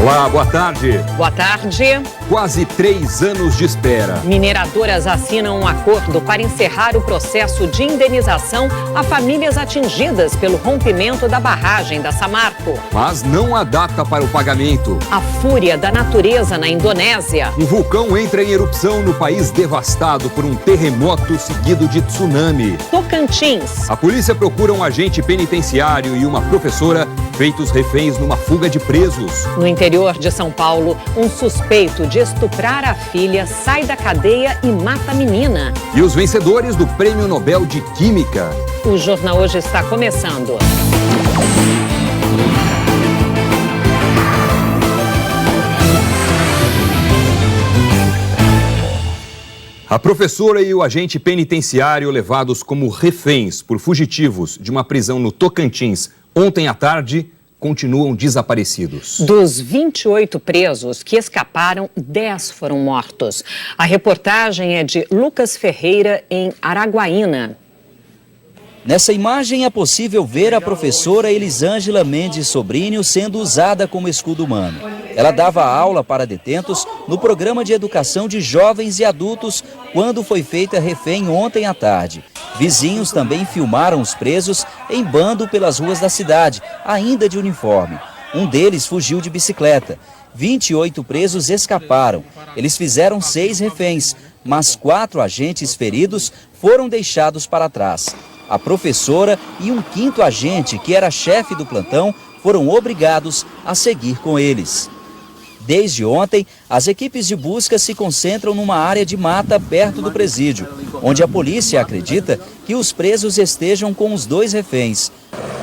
Olá, boa tarde. Boa tarde. Quase 3 anos de espera. Mineradoras assinam um acordo para encerrar o processo de indenização a famílias atingidas pelo rompimento da barragem da Samarco. Mas não há data para o pagamento. A fúria da natureza na Indonésia. Um vulcão entra em erupção no país devastado por um terremoto seguido de tsunami. Tocantins. A polícia procura um agente penitenciário e uma professora feitos reféns numa fuga de presos. No interior de São Paulo, um suspeito de estuprar a filha sai da cadeia e mata a menina. E os vencedores do Prêmio Nobel de Química. O Jornal Hoje está começando. A professora e o agente penitenciário levados como reféns por fugitivos de uma prisão no Tocantins ontem à tarde continuam desaparecidos. Dos 28 presos que escaparam, 10 foram mortos. A reportagem é de Lucas Ferreira, em Araguaína. Nessa imagem é possível ver a professora Elisângela Mendes Sobrinho sendo usada como escudo humano. Ela dava aula para detentos no programa de educação de jovens e adultos quando foi feita refém ontem à tarde. Vizinhos também filmaram os presos em bando pelas ruas da cidade, ainda de uniforme. Um deles fugiu de bicicleta. 28 presos escaparam. Eles fizeram 6 reféns, mas 4 agentes feridos foram deixados para trás. A professora e um 5º agente, que era chefe do plantão, foram obrigados a seguir com eles. Desde ontem, as equipes de busca se concentram numa área de mata perto do presídio, onde a polícia acredita que os presos estejam com os 2 reféns.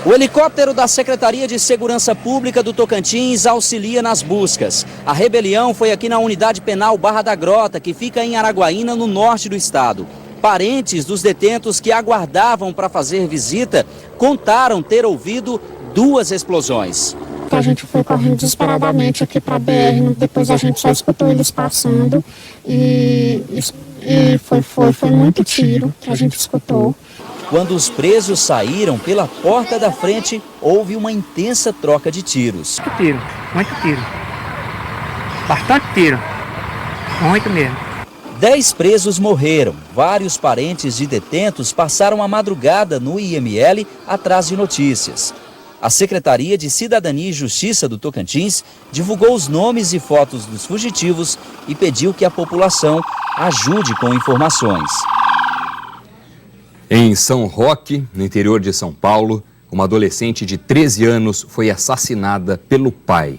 O helicóptero da Secretaria de Segurança Pública do Tocantins auxilia nas buscas. A rebelião foi aqui na Unidade Penal Barra da Grota, que fica em Araguaína, no norte do estado. Parentes dos detentos que aguardavam para fazer visita contaram ter ouvido 2 explosões. A gente foi correndo desesperadamente aqui para a BR, depois a gente só escutou eles passando e foi muito tiro que a gente escutou. Quando os presos saíram pela porta da frente, houve uma intensa troca de tiros. Muito tiro. Bastante tiro. Muito mesmo. 10 presos morreram. Vários parentes de detentos passaram a madrugada no IML atrás de notícias. A Secretaria de Cidadania e Justiça do Tocantins divulgou os nomes e fotos dos fugitivos e pediu que a população ajude com informações. Em São Roque, no interior de São Paulo, uma adolescente de 13 anos foi assassinada pelo pai.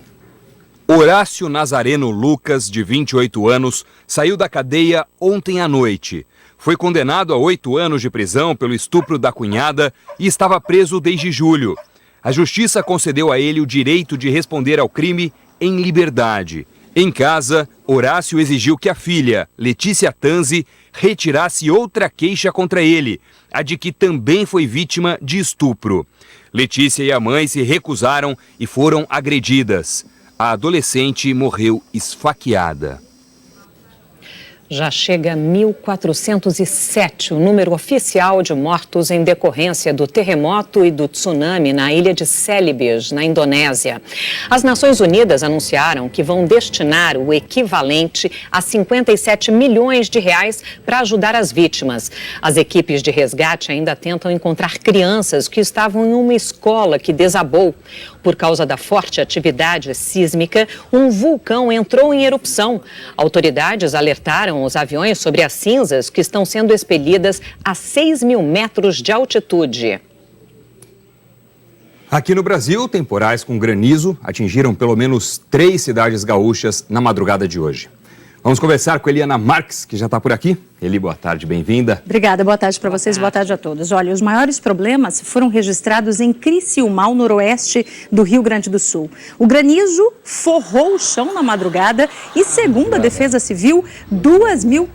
Horácio Nazareno Lucas, de 28 anos, saiu da cadeia ontem à noite. Foi condenado a 8 anos de prisão pelo estupro da cunhada e estava preso desde julho. A justiça concedeu a ele o direito de responder ao crime em liberdade. Em casa, Horácio exigiu que a filha, Letícia Tanzi, retirasse outra queixa contra ele, a de que também foi vítima de estupro. Letícia e a mãe se recusaram e foram agredidas. A adolescente morreu esfaqueada. Já chega a 1.407 o número oficial de mortos em decorrência do terremoto e do tsunami na ilha de Celebes, na Indonésia. As Nações Unidas anunciaram que vão destinar o equivalente a 57 milhões de reais para ajudar as vítimas. As equipes de resgate ainda tentam encontrar crianças que estavam em uma escola que desabou. Por causa da forte atividade sísmica, um vulcão entrou em erupção. Autoridades alertaram os aviões sobre as cinzas que estão sendo expelidas a 6.000 metros de altitude. Aqui no Brasil, temporais com granizo atingiram pelo menos 3 cidades gaúchas na madrugada de hoje. Vamos conversar com Eliana Marques, que já está por aqui. Eli, boa tarde, bem-vinda. Obrigada, boa tarde para vocês, boa tarde a todos. Olha, os maiores problemas foram registrados em Criciúma, ao noroeste do Rio Grande do Sul. O granizo forrou o chão na madrugada e, segundo a Defesa Civil, 2.000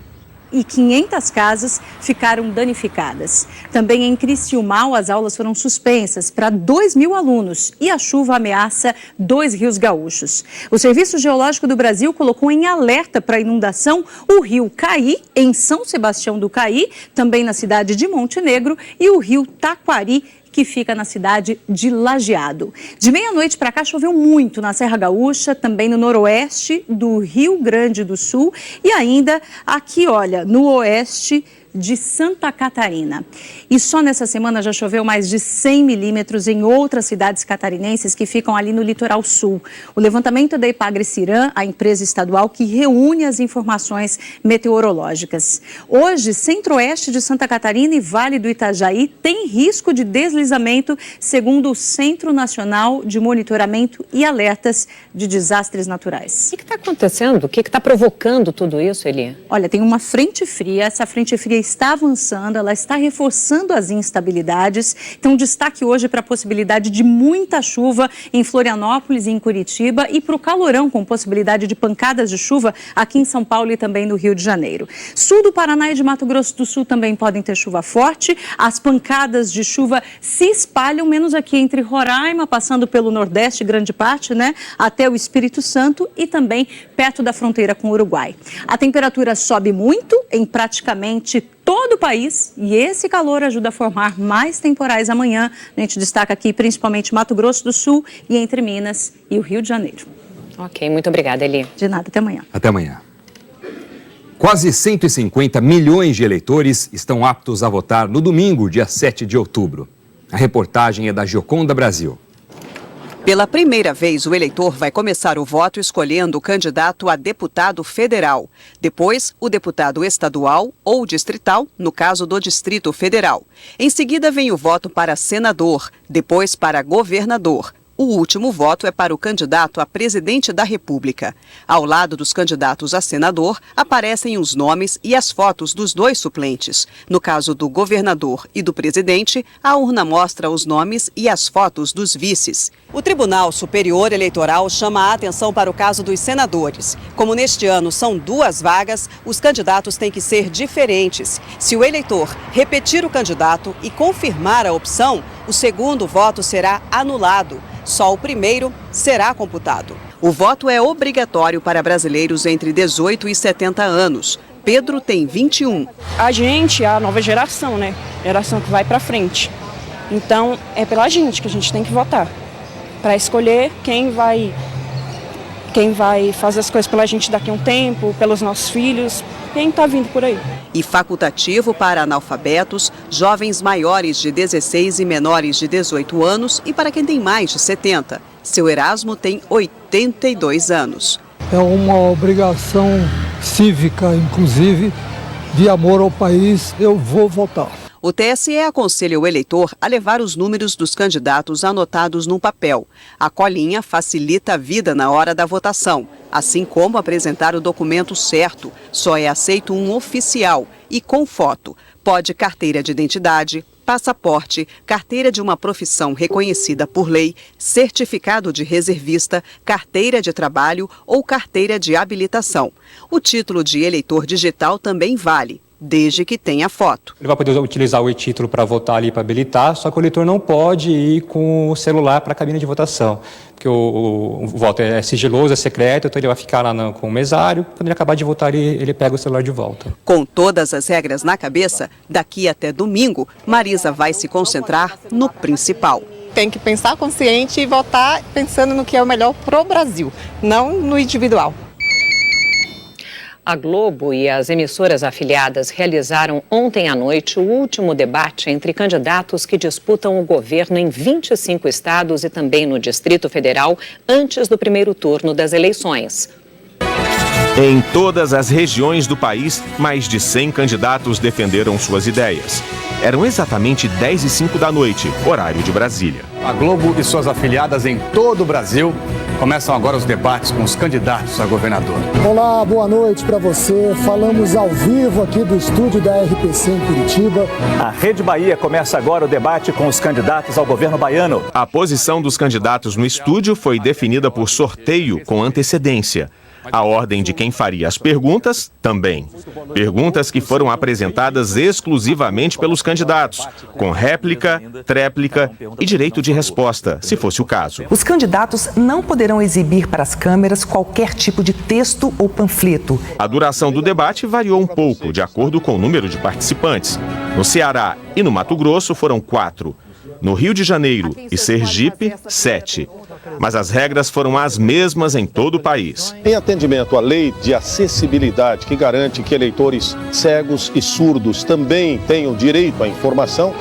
e 500 casas ficaram danificadas. Também em Criciúmal, as aulas foram suspensas para 2.000 alunos e a chuva ameaça 2 rios gaúchos. O Serviço Geológico do Brasil colocou em alerta para inundação o rio Caí, em São Sebastião do Caí, também na cidade de Montenegro, e o rio Taquari, que fica na cidade de Lajeado. De meia-noite para cá choveu muito na Serra Gaúcha, também no noroeste do Rio Grande do Sul e ainda aqui, olha, no oeste de Santa Catarina. E só nessa semana já choveu mais de 100 milímetros em outras cidades catarinenses que ficam ali no litoral sul. O levantamento da Ipagre-Cirã, a empresa estadual que reúne as informações meteorológicas. Hoje, centro-oeste de Santa Catarina e Vale do Itajaí tem risco de deslizamento, segundo o Centro Nacional de Monitoramento e Alertas de Desastres Naturais. O que está acontecendo? O que está provocando tudo isso, Eli? Olha, tem uma frente fria, essa frente fria está avançando, ela está reforçando as instabilidades. Então, destaque hoje para a possibilidade de muita chuva em Florianópolis e em Curitiba e para o calorão, com possibilidade de pancadas de chuva aqui em São Paulo e também no Rio de Janeiro. Sul do Paraná e de Mato Grosso do Sul também podem ter chuva forte. As pancadas de chuva se espalham, menos aqui entre Roraima, passando pelo Nordeste, grande parte, né, até o Espírito Santo e também perto da fronteira com o Uruguai. A temperatura sobe muito em praticamente todo o país e esse calor ajuda a formar mais temporais amanhã. A gente destaca aqui principalmente Mato Grosso do Sul e entre Minas e o Rio de Janeiro. Ok, muito obrigada, Eli. De nada, até amanhã. Até amanhã. Quase 150 milhões de eleitores estão aptos a votar no domingo, dia 7 de outubro. A reportagem é da Gioconda Brasil. Pela primeira vez, o eleitor vai começar o voto escolhendo o candidato a deputado federal. Depois, o deputado estadual ou distrital, no caso do Distrito Federal. Em seguida, vem o voto para senador, depois para governador. O último voto é para o candidato a presidente da República. Ao lado dos candidatos a senador, aparecem os nomes e as fotos dos dois suplentes. No caso do governador e do presidente, a urna mostra os nomes e as fotos dos vices. O Tribunal Superior Eleitoral chama a atenção para o caso dos senadores. Como neste ano são 2 vagas, os candidatos têm que ser diferentes. Se o eleitor repetir o candidato e confirmar a opção, o segundo voto será anulado. Só o primeiro será computado. O voto é obrigatório para brasileiros entre 18 e 70 anos. Pedro tem 21. A gente é a nova geração, né? Geração que vai para frente. Então, é pela gente que a gente tem que votar. Para escolher quem vai fazer as coisas pela gente daqui a um tempo, pelos nossos filhos, quem está vindo por aí. E facultativo para analfabetos, jovens maiores de 16 e menores de 18 anos e para quem tem mais de 70. Seu Erasmo tem 82 anos. É uma obrigação cívica, inclusive, de amor ao país, eu vou votar. O TSE aconselha o eleitor a levar os números dos candidatos anotados num papel. A colinha facilita a vida na hora da votação, assim como apresentar o documento certo. Só é aceito um oficial e com foto. Pode carteira de identidade, passaporte, carteira de uma profissão reconhecida por lei, certificado de reservista, carteira de trabalho ou carteira de habilitação. O título de eleitor digital também vale, desde que tenha foto. Ele vai poder utilizar o e-título para votar ali, para habilitar, só que o eleitor não pode ir com o celular para a cabine de votação, porque o voto é sigiloso, é secreto, então ele vai ficar lá com o mesário, quando ele acabar de votar ele pega o celular de volta. Com todas as regras na cabeça, daqui até domingo, Marisa vai se concentrar no principal. Tem que pensar consciente e votar pensando no que é o melhor pro Brasil, não no individual. A Globo e as emissoras afiliadas realizaram ontem à noite o último debate entre candidatos que disputam o governo em 25 estados e também no Distrito Federal antes do primeiro turno das eleições. Em todas as regiões do país, mais de 100 candidatos defenderam suas ideias. Eram exatamente 10h05 da noite, horário de Brasília. A Globo e suas afiliadas em todo o Brasil começam agora os debates com os candidatos a governador. Olá, boa noite para você. Falamos ao vivo aqui do estúdio da RPC em Curitiba. A Rede Bahia começa agora o debate com os candidatos ao governo baiano. A posição dos candidatos no estúdio foi definida por sorteio com antecedência. A ordem de quem faria as perguntas, também. Perguntas que foram apresentadas exclusivamente pelos candidatos, com réplica, tréplica e direito de resposta, se fosse o caso. Os candidatos não poderão exibir para as câmeras qualquer tipo de texto ou panfleto. A duração do debate variou um pouco, de acordo com o número de participantes. No Ceará e no Mato Grosso foram 4. No Rio de Janeiro e Sergipe, 7. Mas as regras foram as mesmas em todo o país. Em atendimento à lei de acessibilidade, que garante que eleitores cegos e surdos também tenham direito à informação,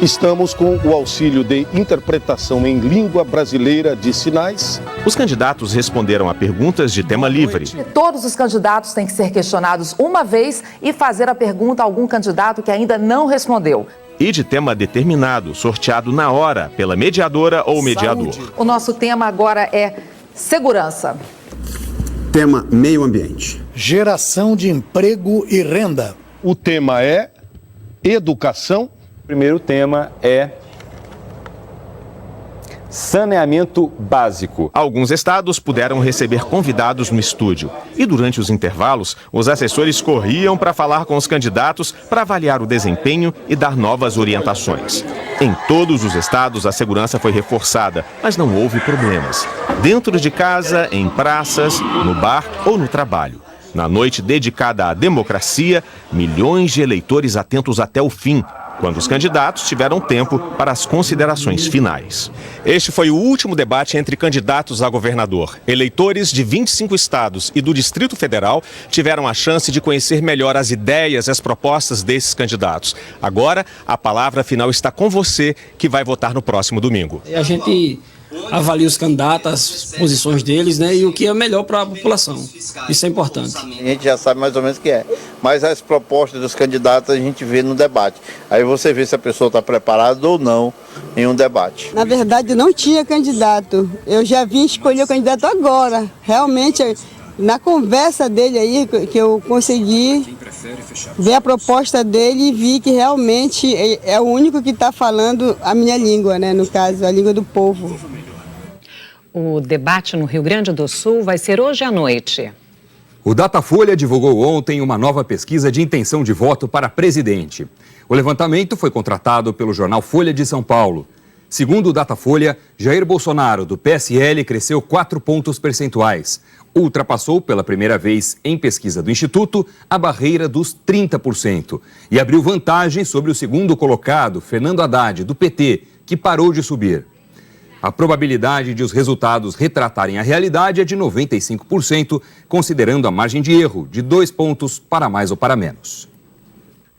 estamos com o auxílio de interpretação em língua brasileira de sinais. Os candidatos responderam a perguntas de tema livre. Todos os candidatos têm que ser questionados uma vez e fazer a pergunta a algum candidato que ainda não respondeu. E de tema determinado, sorteado na hora pela mediadora ou mediador. O nosso tema agora é segurança. Tema meio ambiente. Geração de emprego e renda. O tema é educação. O primeiro tema é saneamento básico. Alguns estados puderam receber convidados no estúdio. E durante os intervalos, os assessores corriam para falar com os candidatos para avaliar o desempenho e dar novas orientações. Em todos os estados, a segurança foi reforçada, mas não houve problemas. Dentro de casa, em praças, no bar ou no trabalho. Na noite dedicada à democracia, milhões de eleitores atentos até o fim, quando os candidatos tiveram tempo para as considerações finais. Este foi o último debate entre candidatos a governador. Eleitores de 25 estados e do Distrito Federal tiveram a chance de conhecer melhor as ideias e as propostas desses candidatos. Agora, a palavra final está com você, que vai votar no próximo domingo. A gente avalia os candidatos, as posições deles, né, e o que é melhor para a população. Isso é importante. A gente já sabe mais ou menos o que é, mas as propostas dos candidatos a gente vê no debate. Aí você vê se a pessoa está preparada ou não em um debate. Na verdade, não tinha candidato. Eu já vim escolher o candidato agora. Realmente, na conversa dele aí, que eu consegui ver a proposta dele e vi que realmente é o único que está falando a minha língua, né? No caso, a língua do povo. O debate no Rio Grande do Sul vai ser hoje à noite. O Datafolha divulgou ontem uma nova pesquisa de intenção de voto para presidente. O levantamento foi contratado pelo jornal Folha de São Paulo. Segundo o Datafolha, Jair Bolsonaro, do PSL, cresceu 4 pontos percentuais. Ultrapassou pela primeira vez em pesquisa do Instituto a barreira dos 30% e abriu vantagem sobre o segundo colocado, Fernando Haddad, do PT, que parou de subir. A probabilidade de os resultados retratarem a realidade é de 95%, considerando a margem de erro de 2 pontos para mais ou para menos.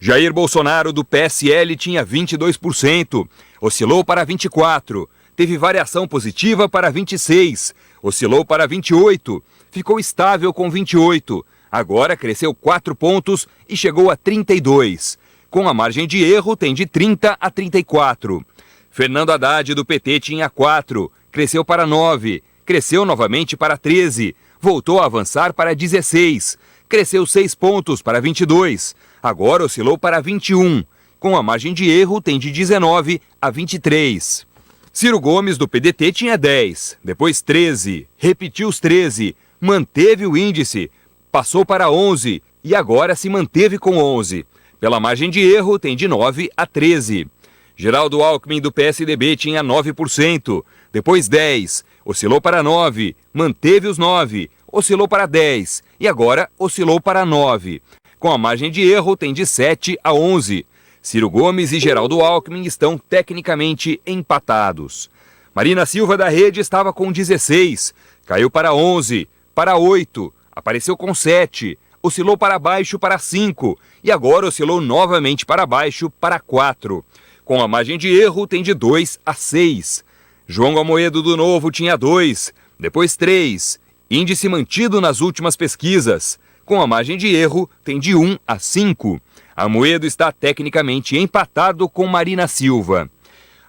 Jair Bolsonaro, do PSL, tinha 22%, oscilou para 24%, teve variação positiva para 26%, oscilou para 28%, ficou estável com 28%, agora cresceu 4 pontos e chegou a 32%. Com a margem de erro, tem de 30% a 34%. Fernando Haddad, do PT, tinha 4%, cresceu para 9%, cresceu novamente para 13%, voltou a avançar para 16%, cresceu 6 pontos para 22%, agora oscilou para 21%, com a margem de erro tem de 19% a 23%. Ciro Gomes, do PDT, tinha 10%, depois 13%, repetiu os 13%, manteve o índice, passou para 11% e agora se manteve com 11%. Pela margem de erro tem de 9% a 13%. Geraldo Alckmin, do PSDB, tinha 9%, depois 10%, oscilou para 9%, manteve os 9%, oscilou para 10% e agora oscilou para 9%. Com a margem de erro tem de 7% a 11%. Ciro Gomes e Geraldo Alckmin estão tecnicamente empatados. Marina Silva, da Rede, estava com 16%, caiu para 11%, para 8%, apareceu com 7%, oscilou para baixo para 5% e agora oscilou novamente para baixo para 4%. Com a margem de erro tem de 2% a 6%. João Amoedo, do Novo, tinha 2%, depois 3%, índice mantido nas últimas pesquisas. Com a margem de erro tem de 1% a 5%. Amoedo está tecnicamente empatado com Marina Silva.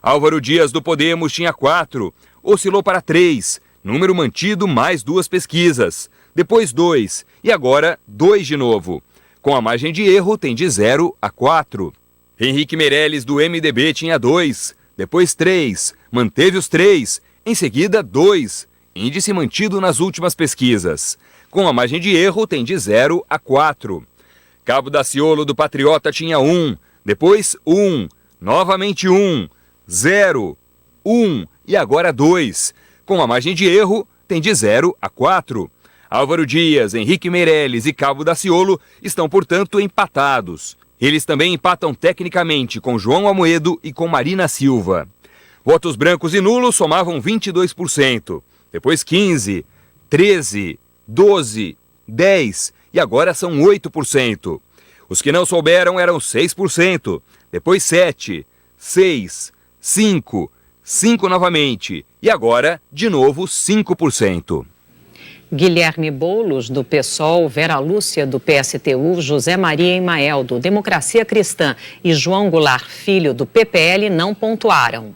Álvaro Dias, do Podemos, tinha 4%, oscilou para 3%, número mantido mais 2 pesquisas. Depois 2% e agora 2% de novo. Com a margem de erro tem de 0% a 4%. Henrique Meirelles, do MDB, tinha 2%, depois 3%, manteve os 3%, em seguida 2%, índice mantido nas últimas pesquisas. Com a margem de erro, tem de 0 a 4. Cabo Daciolo do Patriota tinha 1, depois 1, novamente 1, 0, 1 e agora 2. Com a margem de erro, tem de 0 a 4. Álvaro Dias, Henrique Meirelles e Cabo Daciolo estão, portanto, empatados. Eles também empatam tecnicamente com João Amoedo e com Marina Silva. Votos brancos e nulos somavam 22%, depois 15%, 13%, 12%, 10% e agora são 8%. Os que não souberam eram 6%, depois 7%, 6%, 5%, 5% novamente e agora, de novo, 5%. Guilherme Boulos, do PSOL, Vera Lúcia, do PSTU, José Maria Emael, do Democracia Cristã e João Goulart Filho, do PPL, não pontuaram.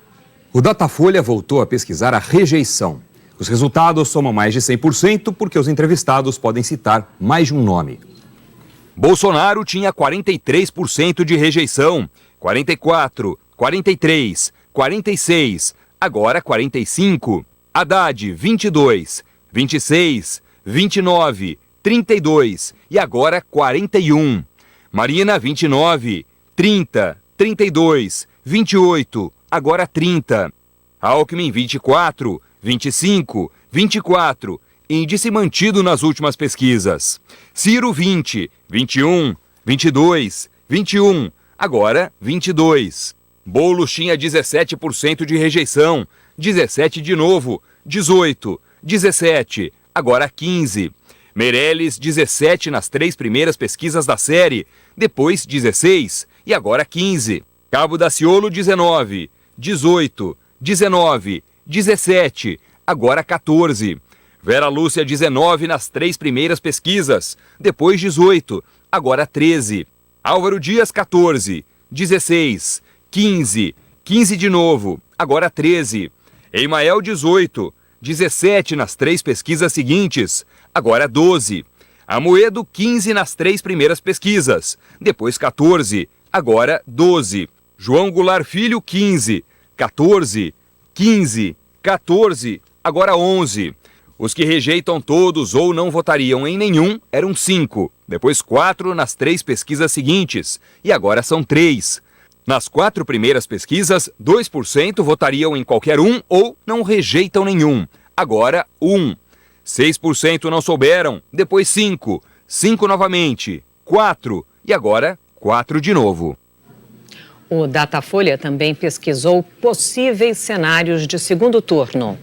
O Datafolha voltou a pesquisar a rejeição. Os resultados somam mais de 100% porque os entrevistados podem citar mais de um nome. Bolsonaro tinha 43% de rejeição, 44%, 43%, 46%, agora 45%. Haddad, 22%, 26%, 29%, 32% e agora 41%. Marina, 29%, 30%, 32%, 28%, agora 30%. Alckmin, 24%, 25%, 24%, índice mantido nas últimas pesquisas. Ciro, 20%, 21%, 22%, 21%, agora 22%. Boulos tinha 17% de rejeição, 17% de novo, 18%, 17%, agora 15%. Meirelles, 17% nas 3 primeiras pesquisas da série, depois 16% e agora 15%. Cabo Daciolo, 19%, 18%, 19%, 17%, agora 14%. Vera Lúcia, 19% nas 3 primeiras pesquisas, depois 18%, agora 13%. Álvaro Dias, 14%, 16%, 15%, 15% de novo, agora 13%. Emael, 18%, 17% nas 3 pesquisas seguintes, agora 12%. Amoedo, 15% nas 3 primeiras pesquisas, depois 14%, agora 12%. João Goulart Filho, 15%, 14%, 15%, 14%, agora 11%. Os que rejeitam todos ou não votariam em nenhum eram 5%, depois 4% nas 3 pesquisas seguintes e agora são 3%. Nas 4 primeiras pesquisas, 2% votariam em qualquer um ou não rejeitam nenhum. Agora, 1%. 6% não souberam, depois 5%, 5% novamente, 4% e agora 4% de novo. O Datafolha também pesquisou possíveis cenários de segundo turno.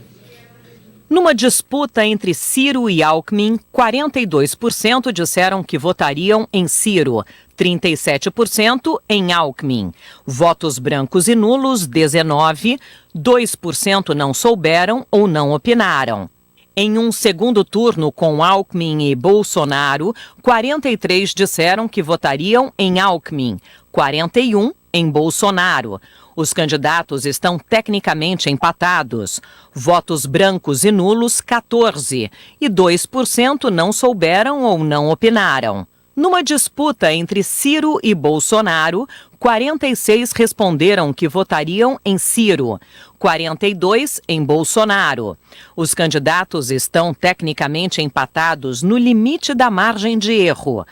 Numa disputa entre Ciro e Alckmin, 42% disseram que votariam em Ciro, 37% em Alckmin. Votos brancos e nulos, 19%, 2% não souberam ou não opinaram. Em um segundo turno com Alckmin e Bolsonaro, 43% disseram que votariam em Alckmin, 41% em Bolsonaro. Os candidatos estão tecnicamente empatados. Votos brancos e nulos, 14%, e 2% não souberam ou não opinaram. Numa disputa entre Ciro e Bolsonaro, 46% responderam que votariam em Ciro, 42% em Bolsonaro. Os candidatos estão tecnicamente empatados no limite da margem de erro.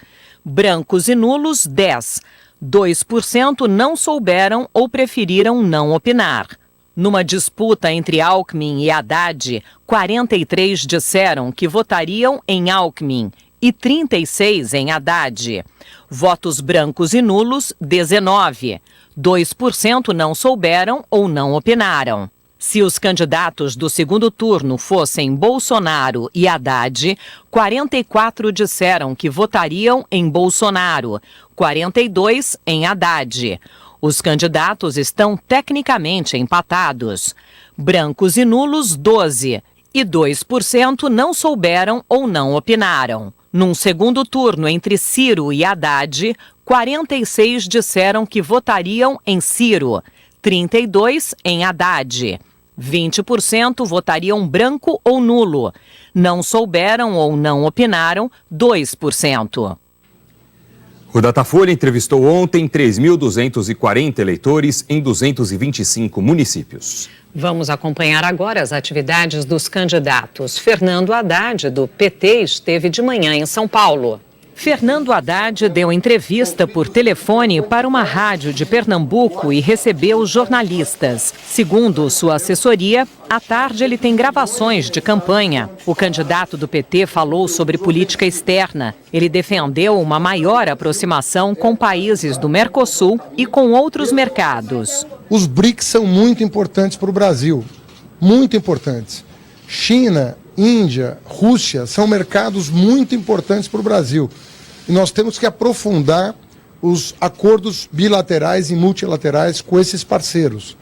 Brancos e nulos, 10%. 2% não souberam ou preferiram não opinar. Numa disputa entre Alckmin e Haddad, 43% disseram que votariam em Alckmin e 36% em Haddad. Votos brancos e nulos, 19%. 2% não souberam ou não opinaram. Se os candidatos do segundo turno fossem Bolsonaro e Haddad, 44% disseram que votariam em Bolsonaro, 42% em Haddad. Os candidatos estão tecnicamente empatados. Brancos e nulos, 12%, e 2% não souberam ou não opinaram. Num segundo turno entre Ciro e Haddad, 46% disseram que votariam em Ciro, 32% em Haddad. 20% votariam branco ou nulo. Não souberam ou não opinaram, 2%. O Datafolha entrevistou ontem 3.240 eleitores em 225 municípios. Vamos acompanhar agora as atividades dos candidatos. Fernando Haddad, do PT, esteve de manhã em São Paulo. Fernando Haddad deu entrevista por telefone para uma rádio de Pernambuco e recebeu jornalistas. Segundo sua assessoria, à tarde ele tem gravações de campanha. O candidato do PT falou sobre política externa. Ele defendeu uma maior aproximação com países do Mercosul e com outros mercados. Os BRICS são muito importantes para o Brasil, muito importantes. China, Índia, Rússia são mercados muito importantes para o Brasil. E nós temos que aprofundar os acordos bilaterais e multilaterais com esses parceiros.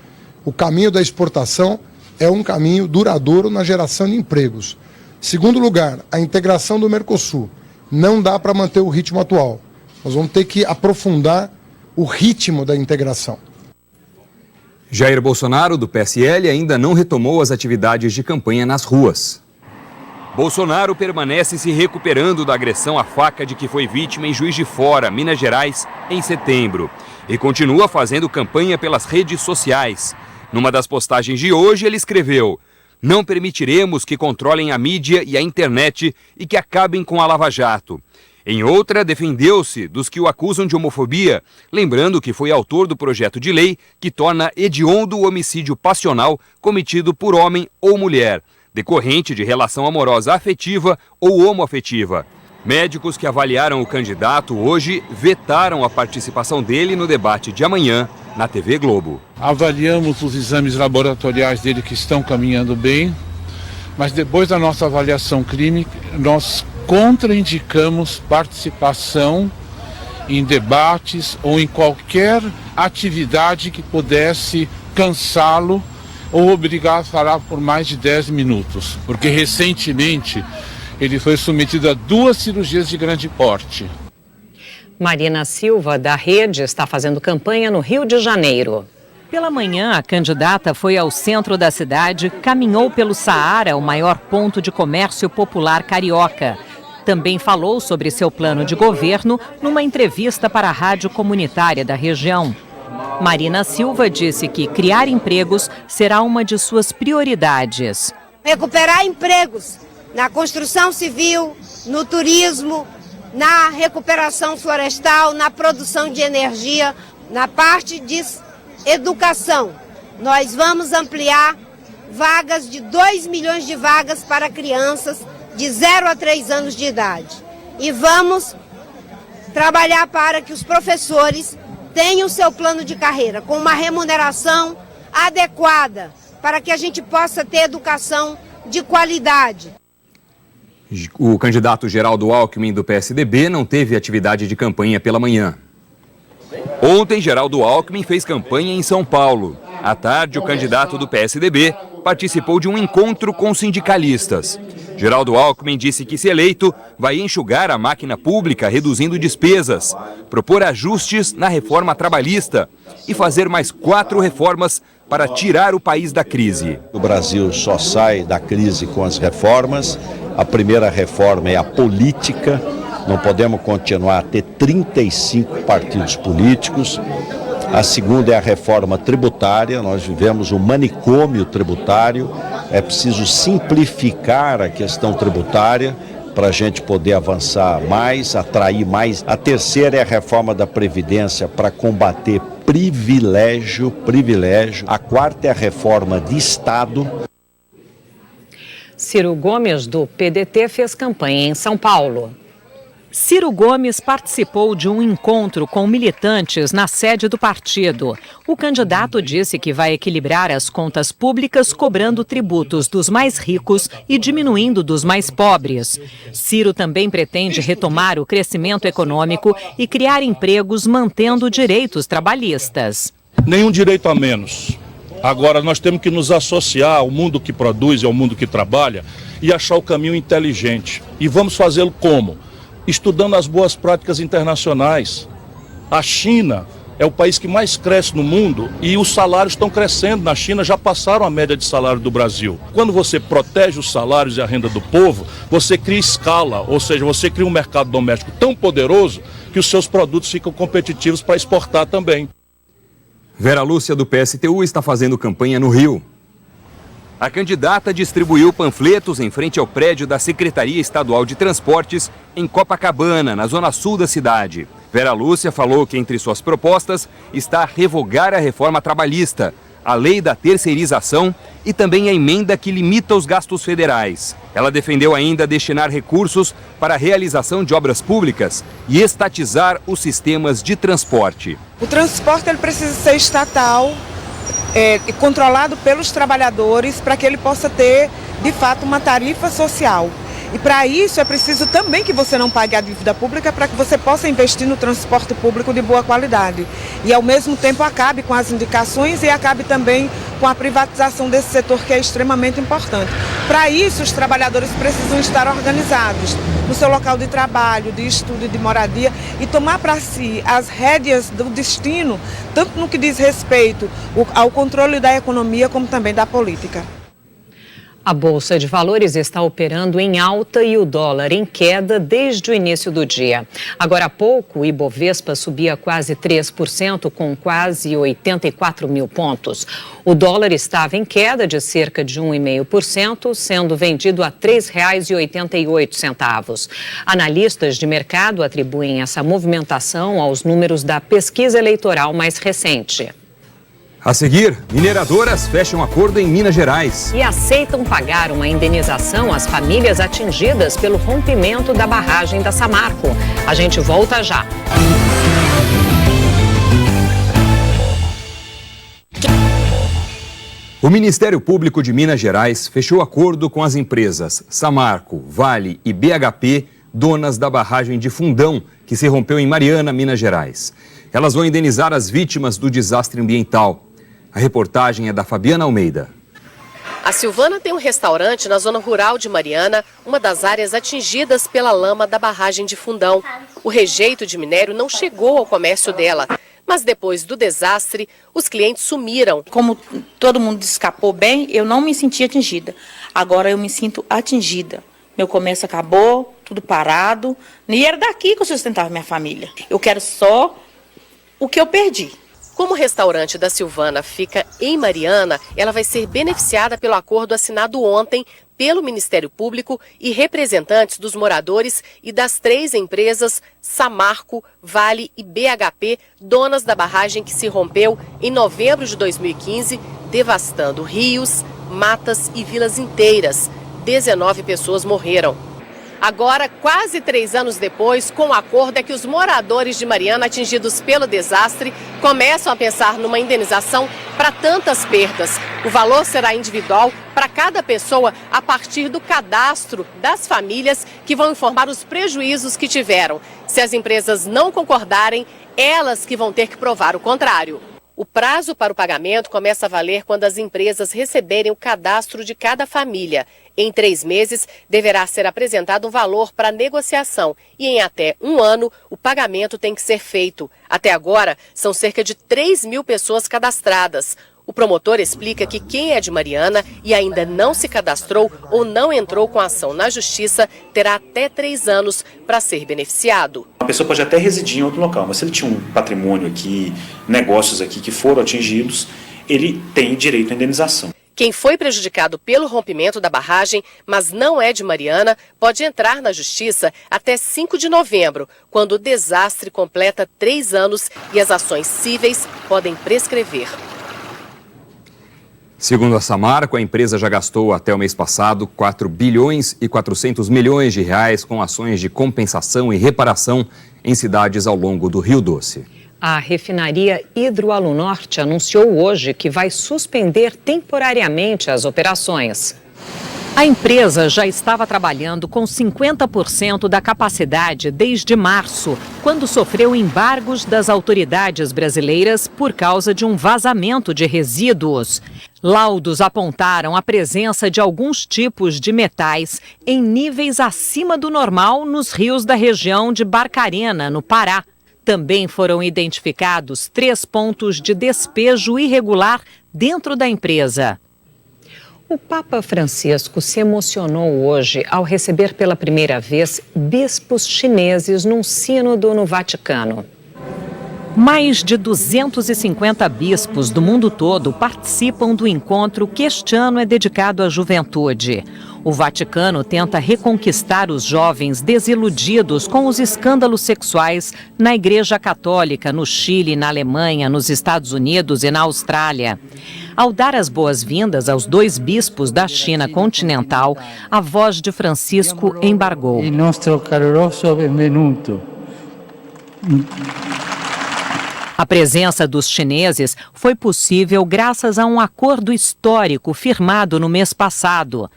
O caminho da exportação é um caminho duradouro na geração de empregos. Segundo lugar, a integração do Mercosul. Não dá para manter o ritmo atual. Nós vamos ter que aprofundar o ritmo da integração. Jair Bolsonaro, do PSL, ainda não retomou as atividades de campanha nas ruas. Bolsonaro permanece se recuperando da agressão à faca de que foi vítima em Juiz de Fora, Minas Gerais, em setembro. E continua fazendo campanha pelas redes sociais. Numa das postagens de hoje, ele escreveu: "Não permitiremos que controlem a mídia e a internet e que acabem com a Lava Jato." Em outra, defendeu-se dos que o acusam de homofobia, lembrando que foi autor do projeto de lei que torna hediondo o homicídio passional cometido por homem ou mulher, decorrente de relação amorosa afetiva ou homoafetiva. Médicos que avaliaram o candidato hoje vetaram a participação dele no debate de amanhã na TV Globo. Avaliamos os exames laboratoriais dele que estão caminhando bem, mas depois da nossa avaliação clínica, nós contraindicamos participação em debates ou em qualquer atividade que pudesse cansá-lo ou obrigar a falar por mais de 10 minutos, porque recentemente ele foi submetido a 2 cirurgias de grande porte. Marina Silva, da Rede, está fazendo campanha no Rio de Janeiro. Pela manhã, a candidata foi ao centro da cidade, caminhou pelo Saara, o maior ponto de comércio popular carioca. Também falou sobre seu plano de governo numa entrevista para a rádio comunitária da região. Marina Silva disse que criar empregos será uma de suas prioridades. Recuperar empregos na construção civil, no turismo, na recuperação florestal, na produção de energia, na parte de educação. Nós vamos ampliar vagas de 2 milhões de vagas para crianças de 0 a 3 anos de idade. E vamos trabalhar para que os professores tenham seu plano de carreira com uma remuneração adequada para que a gente possa ter educação de qualidade. O candidato Geraldo Alckmin, do PSDB, não teve atividade de campanha pela manhã. Ontem, Geraldo Alckmin fez campanha em São Paulo. À tarde, o candidato do PSDB participou de um encontro com sindicalistas. Geraldo Alckmin disse que, se eleito, vai enxugar a máquina pública, reduzindo despesas, propor ajustes na reforma trabalhista e fazer mais 4 reformas para tirar o país da crise. O Brasil só sai da crise com as reformas. A primeira reforma é a política. Não podemos continuar a ter 35 partidos políticos. A segunda é a reforma tributária. Nós vivemos um manicômio tributário. É preciso simplificar a questão tributária para a gente poder avançar mais, atrair mais. A terceira é a reforma da Previdência para combater privilégio. A quarta é a reforma de Estado. Ciro Gomes, do PDT, fez campanha em São Paulo. Ciro Gomes participou de um encontro com militantes na sede do partido. O candidato disse que vai equilibrar as contas públicas, cobrando tributos dos mais ricos e diminuindo dos mais pobres. Ciro também pretende retomar o crescimento econômico e criar empregos, mantendo direitos trabalhistas. Nenhum direito a menos. Agora, nós temos que nos associar ao mundo que produz e ao mundo que trabalha e achar o caminho inteligente. E vamos fazê-lo como? Estudando as boas práticas internacionais. A China é o país que mais cresce no mundo e os salários estão crescendo na China, já passaram a média de salário do Brasil. Quando você protege os salários e a renda do povo, você cria escala, ou seja, você cria um mercado doméstico tão poderoso que os seus produtos ficam competitivos para exportar também. Vera Lúcia, do PSTU, está fazendo campanha no Rio. A candidata distribuiu panfletos em frente ao prédio da Secretaria Estadual de Transportes, em Copacabana, na zona sul da cidade. Vera Lúcia falou que entre suas propostas está revogar a reforma trabalhista, a lei da terceirização e também a emenda que limita os gastos federais. Ela defendeu ainda destinar recursos para a realização de obras públicas e estatizar os sistemas de transporte. O transporte ele precisa ser estatal, controlado pelos trabalhadores, para que ele possa ter, de fato, uma tarifa social. E para isso é preciso também que você não pague a dívida pública, para que você possa investir no transporte público de boa qualidade. E ao mesmo tempo acabe com as indicações e acabe também com a privatização desse setor que é extremamente importante. Para isso os trabalhadores precisam estar organizados no seu local de trabalho, de estudo e de moradia e tomar para si as rédeas do destino, tanto no que diz respeito ao controle da economia como também da política. A Bolsa de Valores está operando em alta e o dólar em queda desde o início do dia. Agora há pouco, o Ibovespa subia quase 3%, com quase 84 mil pontos. O dólar estava em queda de cerca de 1,5%, sendo vendido a R$ 3,88. Analistas de mercado atribuem essa movimentação aos números da pesquisa eleitoral mais recente. A seguir, mineradoras fecham acordo em Minas Gerais. E aceitam pagar uma indenização às famílias atingidas pelo rompimento da barragem da Samarco. A gente volta já. O Ministério Público de Minas Gerais fechou acordo com as empresas Samarco, Vale e BHP, donas da barragem de Fundão, que se rompeu em Mariana, Minas Gerais. Elas vão indenizar as vítimas do desastre ambiental. A reportagem é da Fabiana Almeida. A Silvana tem um restaurante na zona rural de Mariana, uma das áreas atingidas pela lama da barragem de Fundão. O rejeito de minério não chegou ao comércio dela, mas depois do desastre, os clientes sumiram. Como todo mundo escapou bem, eu não me senti atingida. Agora eu me sinto atingida. Meu comércio acabou, tudo parado. E era daqui que eu sustentava minha família. Eu quero só o que eu perdi. Como o restaurante da Silvana fica em Mariana, ela vai ser beneficiada pelo acordo assinado ontem pelo Ministério Público e representantes dos moradores e das 3 empresas Samarco, Vale e BHP, donas da barragem que se rompeu em novembro de 2015, devastando rios, matas e vilas inteiras. 19 pessoas morreram. Agora, quase 3 anos depois, com o acordo é que os moradores de Mariana atingidos pelo desastre começam a pensar numa indenização para tantas perdas. O valor será individual para cada pessoa a partir do cadastro das famílias que vão informar os prejuízos que tiveram. Se as empresas não concordarem, elas que vão ter que provar o contrário. O prazo para o pagamento começa a valer quando as empresas receberem o cadastro de cada família. Em 3 meses, deverá ser apresentado um valor para negociação e em até 1 ano, o pagamento tem que ser feito. Até agora, são cerca de 3 mil pessoas cadastradas. O promotor explica que quem é de Mariana e ainda não se cadastrou ou não entrou com a ação na justiça terá até 3 anos para ser beneficiado. A pessoa pode até residir em outro local, mas se ele tinha um patrimônio aqui, negócios aqui que foram atingidos, ele tem direito à indenização. Quem foi prejudicado pelo rompimento da barragem, mas não é de Mariana, pode entrar na justiça até 5 de novembro, quando o desastre completa 3 anos e as ações cíveis podem prescrever. Segundo a Samarco, a empresa já gastou até o mês passado 4 bilhões e 400 milhões de reais com ações de compensação e reparação em cidades ao longo do Rio Doce. A refinaria Hidroalunorte anunciou hoje que vai suspender temporariamente as operações. A empresa já estava trabalhando com 50% da capacidade desde março, quando sofreu embargos das autoridades brasileiras por causa de um vazamento de resíduos. Laudos apontaram a presença de alguns tipos de metais em níveis acima do normal nos rios da região de Barcarena, no Pará. Também foram identificados 3 pontos de despejo irregular dentro da empresa. O Papa Francisco se emocionou hoje ao receber pela primeira vez bispos chineses num sínodo no Vaticano. Mais de 250 bispos do mundo todo participam do encontro que este ano é dedicado à juventude. O Vaticano tenta reconquistar os jovens desiludidos com os escândalos sexuais na Igreja Católica, no Chile, na Alemanha, nos Estados Unidos e na Austrália. Ao dar as boas-vindas aos 2 bispos da China continental, a voz de Francisco embargou. Il nostro caloroso benvenuto. A presença dos chineses foi possível graças a um acordo histórico firmado no mês passado.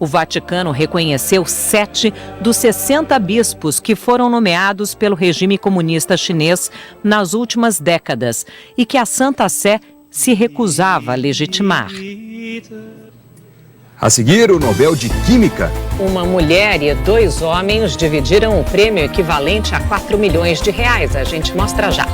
O Vaticano reconheceu 7 dos 60 bispos que foram nomeados pelo regime comunista chinês nas últimas décadas e que a Santa Sé se recusava a legitimar. A seguir, o Nobel de Química. Uma mulher e 2 homens dividiram o prêmio equivalente a 4 milhões de reais. A gente mostra já.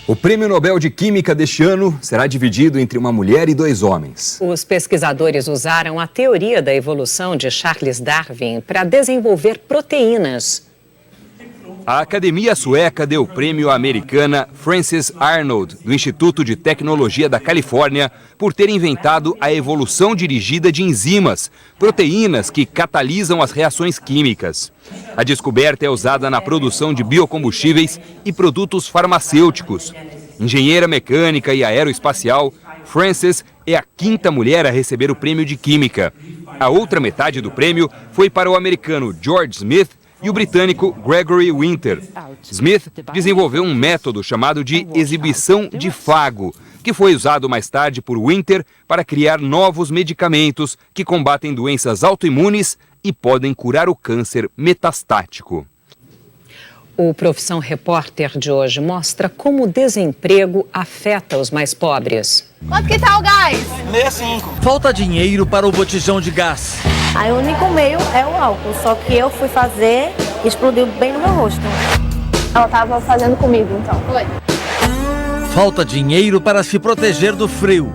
O Prêmio Nobel de Química deste ano será dividido entre uma mulher e 2 homens. Os pesquisadores usaram a teoria da evolução de Charles Darwin para desenvolver proteínas. A Academia Sueca deu o prêmio à americana Frances Arnold, do Instituto de Tecnologia da Califórnia, por ter inventado a evolução dirigida de enzimas, proteínas que catalisam as reações químicas. A descoberta é usada na produção de biocombustíveis e produtos farmacêuticos. Engenheira mecânica e aeroespacial, Frances é a 5ª mulher a receber o prêmio de Química. A outra metade do prêmio foi para o americano George Smith e o britânico Gregory Winter. Smith desenvolveu um método chamado de exibição de fago, que foi usado mais tarde por Winter para criar novos medicamentos que combatem doenças autoimunes e podem curar o câncer metastático. O Profissão Repórter de hoje mostra como o desemprego afeta os mais pobres. Quanto que tá o gás? 65. Falta dinheiro para o botijão de gás. Aí o único meio é o álcool, só que eu fui fazer e explodiu bem no meu rosto. Ela tava fazendo comigo, então. Foi. Falta dinheiro para se proteger do frio.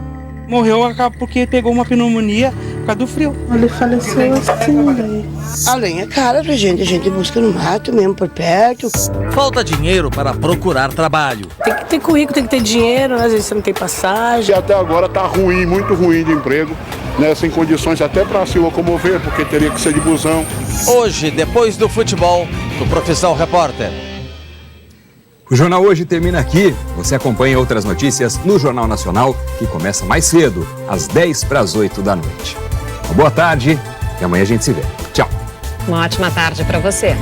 Morreu porque pegou uma pneumonia por causa do frio. Ele faleceu assim, daí. A lenha é cara, a gente busca no mato mesmo, por perto. Falta dinheiro para procurar trabalho. Tem que ter currículo, tem que ter dinheiro, às vezes você não tem passagem. E até agora tá ruim, muito ruim de emprego, né, sem condições até para se locomover, porque teria que ser de busão. Hoje, depois do futebol, do Profissão Repórter. O Jornal Hoje termina aqui. Você acompanha outras notícias no Jornal Nacional, que começa mais cedo, às 7:50 da noite. Uma boa tarde e amanhã a gente se vê. Tchau. Uma ótima tarde para você.